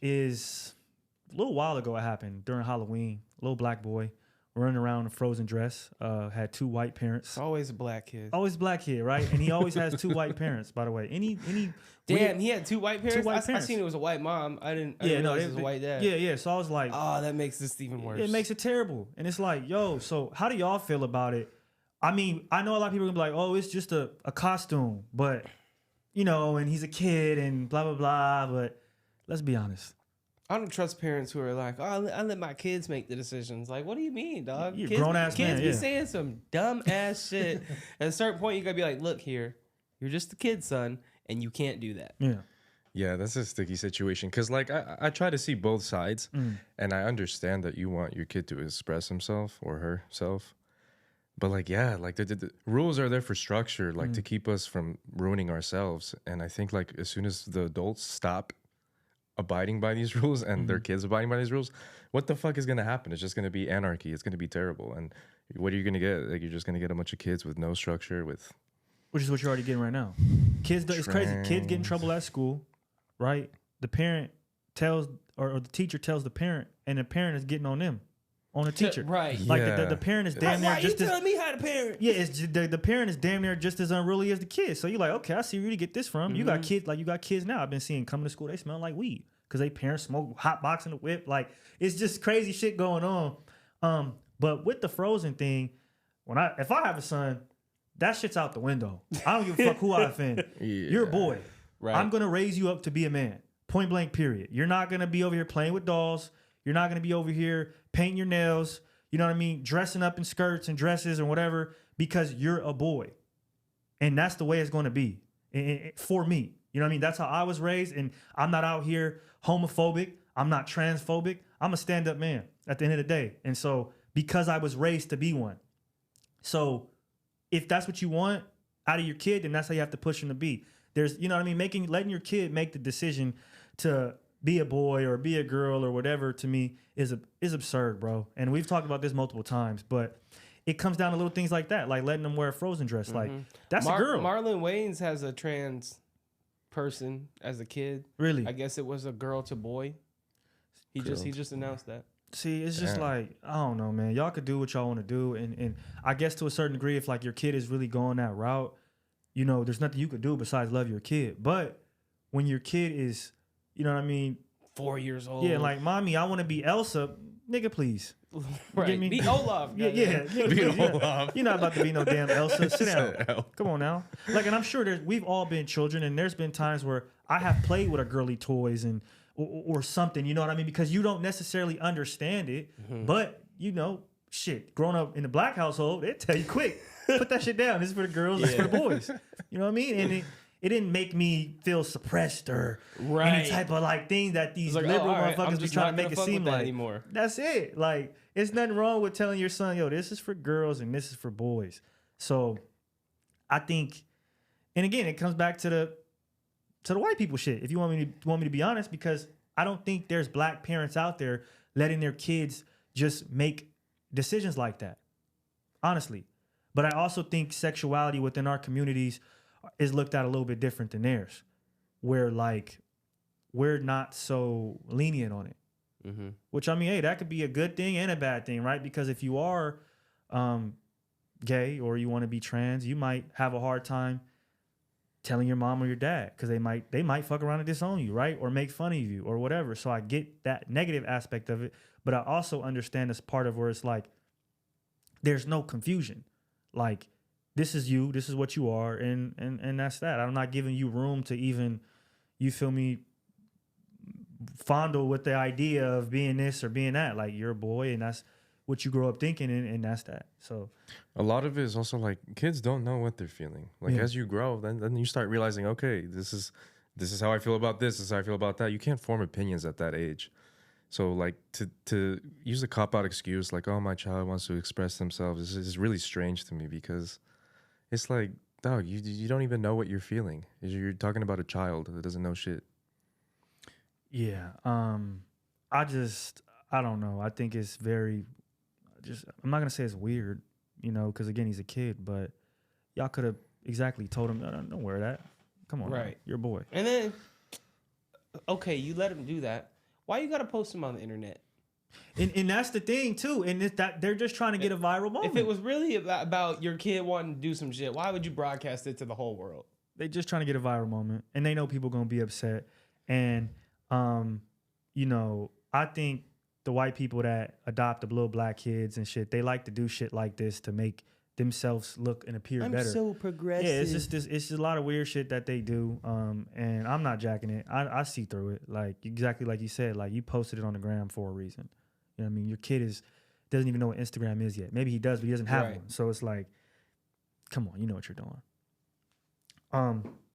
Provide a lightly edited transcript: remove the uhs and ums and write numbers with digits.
is a little while ago. It happened during Halloween. A little black boy running around in a frozen dress. Had two white parents. It's always a black kid. Always black kid, right? And he always has two white parents. By the way, Damn, he had two white parents. Two white I parents. seen it was a white mom. I didn't realize it was a white dad. Yeah. So I was like, oh, that makes this even worse. It makes it terrible. And it's like, yo, so how do y'all feel about it? I mean, I know a lot of people are gonna be like, oh, it's just a costume, but and he's a kid and blah blah blah. But let's be honest. I don't trust parents who are like, oh, I let my kids make the decisions. Like, what do you mean, dog? You're grown ass man. Kids be saying some dumb ass shit. At a certain point, you gotta be like, look here, you're just a kid, son, and you can't do that. Yeah. Yeah, that's a sticky situation. Because, like, I try to see both sides, and I understand that you want your kid to express himself or herself. But, like, yeah, like, the rules are there for structure, like, to keep us from ruining ourselves. And I think, like, as soon as the adults stop abiding by these rules and their kids abiding by these rules, what the fuck is going to happen? It's just going to be anarchy. It's going to be terrible. And what are you going to get? Like, you're just going to get a bunch of kids with no structure, which is what you're already getting right now. Kids, it's crazy. Kids get in trouble at school, right? The parent tells, or the teacher tells the parent, and the parent is getting on them, on the teacher. Right. Like the parent is damn near why just you telling me how to parent? Yeah, it's the parent is damn near just as unruly as the kid. So you're like, okay, I see where you get this from. You got kids, like you got kids now. I've been seeing coming to school, they smell like weed because they parents smoke hot box in the whip. Like it's just crazy shit going on. But with the frozen thing, if I have a son, that shit's out the window. I don't give a fuck who I offend. Yeah. You're a boy. Right. I'm gonna raise you up to be a man. Point blank. Period. You're not gonna be over here playing with dolls. You're not gonna be over here painting your nails. You know what I mean? Dressing up in skirts and dresses and whatever because you're a boy. And that's the way it's going to be for me. You know what I mean? That's how I was raised. And I'm not out here homophobic. I'm not transphobic. I'm a stand-up man at the end of the day. And so because I was raised to be one. So if that's what you want out of your kid, then that's how you have to push him to be. There's, you know what I mean? Letting your kid make the decision to be a boy or be a girl or whatever, to me is absurd, bro. And we've talked about this multiple times, but it comes down to little things like that, like letting them wear a frozen dress. Like that's a girl. Marlon Wayans has a trans person as a kid. Really? I guess it was a girl to boy. He just announced that. See, it's just like, I don't know, man. Y'all could do what y'all want to do. And I guess to a certain degree, if like your kid is really going that route, there's nothing you could do besides love your kid. But when your kid is, you know what I mean? 4 years old. Yeah, like, mommy, I want to be Elsa. Nigga, please. Right. Be Olaf. Yeah. Be Olaf. You're not about to be no damn Elsa. Sit down. Come on now. Like, and I'm sure we've all been children, and there's been times where I have played with a girly toys or something, you know what I mean? Because you don't necessarily understand it, but, shit, growing up in the black household, they tell you quick, put that shit down. This is for the girls, this is for the boys. You know what I mean? And it didn't make me feel suppressed or any type of like thing that these liberal motherfuckers be trying to make it seem like. Anymore. That's it. Like, it's nothing wrong with telling your son, yo, this is for girls and this is for boys. So I think, and again, it comes back to the white people shit. If you want me to be honest, because I don't think there's black parents out there letting their kids just make decisions like that. Honestly. But I also think sexuality within our communities is looked at a little bit different than theirs, where like we're not so lenient on it. Which, I mean, hey, that could be a good thing and a bad thing, right? Because if you are gay or you want to be trans, you might have a hard time telling your mom or your dad because they might fuck around and disown you, right? Or make fun of you or whatever. So I get that negative aspect of it, but I also understand this part of where it's like there's no confusion. Like, this is you, this is what you are, and that's that. I'm not giving you room to even, you feel me, fondle with the idea of being this or being that. Like, you're a boy, and that's what you grow up thinking, and that's that. So a lot of it is also like kids don't know what they're feeling. Like as you grow, then you start realizing, okay, this is how I feel about this is how I feel about that. You can't form opinions at that age. So like to use a cop-out excuse like, oh, my child wants to express themselves is really strange to me because it's like, dog, you don't even know what you're feeling. You're talking about a child that doesn't know shit. Yeah. I don't know. I think it's very, I'm not going to say it's weird, because again, he's a kid, but y'all could have exactly told him, no, don't wear that. Come on. Right. Man. You're a boy. And then, okay, you let him do that. Why you gotta post them on the internet? And that's the thing too. And it's that they're just trying to get a viral moment. If it was really about your kid wanting to do some shit, why would you broadcast it to the whole world? They just trying to get a viral moment, and they know people gonna be upset. And you know, I think the white people that adopt the little black kids and shit, they like to do shit like this to make themselves look and appear I'm better. so progressive. Yeah, it's just this. It's just a lot of weird shit that they do. And I'm not jacking it. I see through it. Like exactly like you said. Like you posted it on the gram for a reason. You know what I mean? Your kid doesn't even know what Instagram is yet. Maybe he does, but he doesn't have Right. one. So it's like, come on, you know what you're doing.